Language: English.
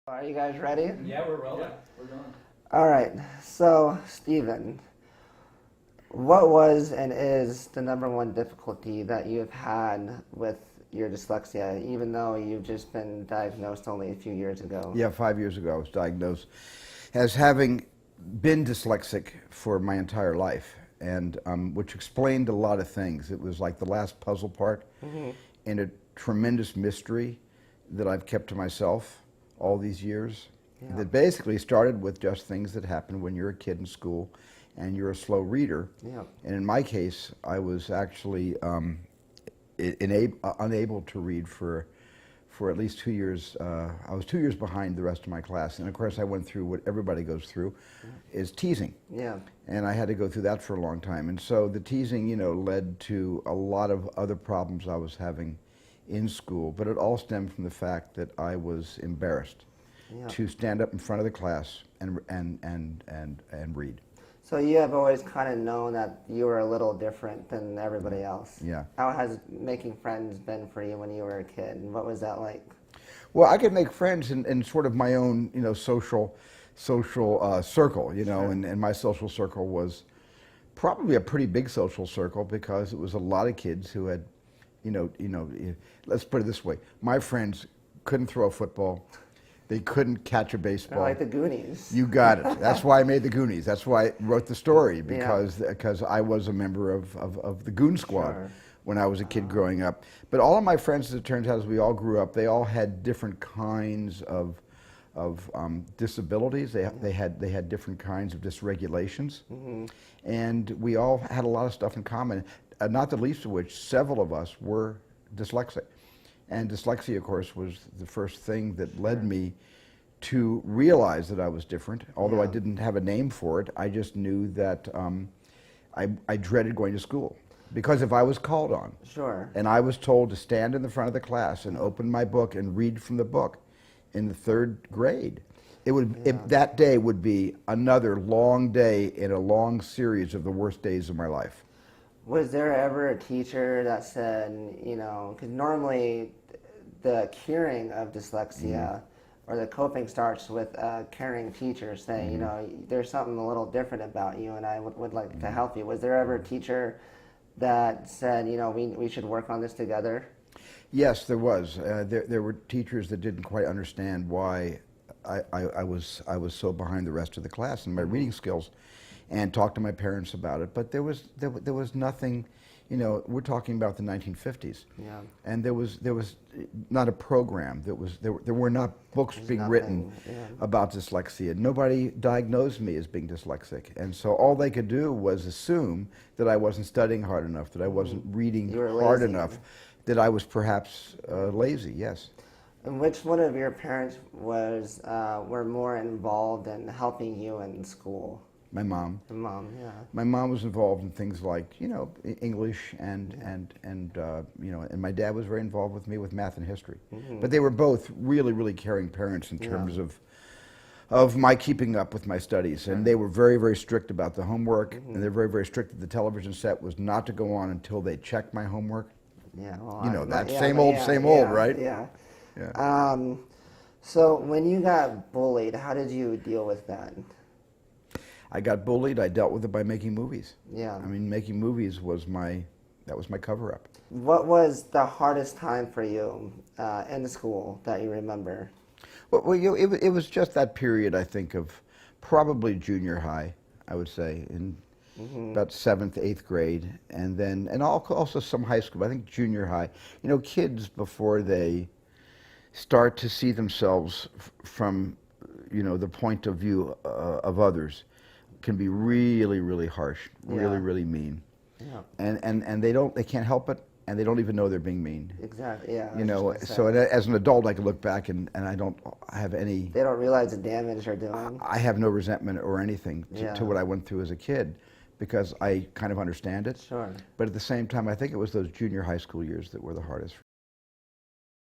Are you guys ready? Yeah, we're rolling. We're going. All right. So, Steven, what was and is the number one difficulty that you've had with your dyslexia, even though you've just been diagnosed only a few years ago? Yeah, 5 years ago I was diagnosed as having been dyslexic for my entire life, and which explained a lot of things. It was like the last puzzle part in a tremendous mystery that I've kept to myself all these years. Yeah. That basically started with just things that happen when you're a kid in school and you're a slow reader. Yeah. And in my case, I was actually unable to read for at least 2 years. I was 2 years behind the rest of my class, and of course I went through what everybody goes through, is teasing. Yeah. And I had to go through that for a long time. And so the teasing, led to a lot of other problems I was having in school, but it all stemmed from the fact that I was embarrassed to stand up in front of the class and read. So you have always kind of known that you were a little different than everybody else. Yeah. How has making friends been for you when you were a kid, and what was that like? Well, I could make friends in sort of my own, social circle, Sure. and my social circle was probably a pretty big social circle because it was a lot of kids who had, let's put it this way: my friends couldn't throw a football, they couldn't catch a baseball. They're like the Goonies. You got it. That's why I made the Goonies. That's why I wrote the story, because I was a member of the Goon Squad. Sure. When I was a kid growing up. But all of my friends, as it turns out, as we all grew up, they all had different kinds of disabilities. They had different kinds of dysregulations, and we all had a lot of stuff in common. Not the least of which, several of us were dyslexic, and dyslexia, of course, was the first thing that led me to realize that I was different. Although I didn't have a name for it, I just knew that I dreaded going to school. Because if I was called on, Sure. and I was told to stand in the front of the class and open my book and read from the book in the third grade, that day would be another long day in a long series of the worst days of my life. Was there ever a teacher that said, because normally the curing of dyslexia or the coping starts with a caring teacher saying, there's something a little different about you and I would like to help you. Was there ever a teacher that said, we should work on this together? Yes, there was. There were teachers that didn't quite understand why I was so behind the rest of the class in my reading skills, and talked to my parents about it. But there was nothing. We're talking about the 1950s, and there was not a program. There were not books being written about dyslexia. Nobody diagnosed me as being dyslexic, and so all they could do was assume that I wasn't studying hard enough, that I wasn't reading hard enough, that I was perhaps lazy. Yes. And which one of your parents were more involved in helping you in school? My mom. Your mom, yeah. My mom was involved in things like, English and my dad was very involved with me with math and history. But they were both really, really caring parents in terms of my keeping up with my studies. And they were very, very strict about the homework, and they're very, very strict that the television set was not to go on until they checked my homework. Yeah, well, same old, right? Yeah. Yeah. So when you got bullied, how did you deal with that? I got bullied. I dealt with it by making movies. Yeah. I mean, making movies was my cover-up. What was the hardest time for you in the school that you remember? Well, it was just that period, I think, of probably junior high, I would say, in about 7th, 8th grade, and also some high school. I think junior high. Kids, before they start to see themselves from, the point of view of others, can be really, really harsh, really, really mean. Yeah. And they can't help it, and they don't even know they're being mean. Exactly, yeah. So as an adult, I can look back and I don't have any... They don't realize the damage they're doing. I have no resentment or anything to what I went through as a kid, because I kind of understand it. Sure. But at the same time, I think it was those junior high school years that were the hardest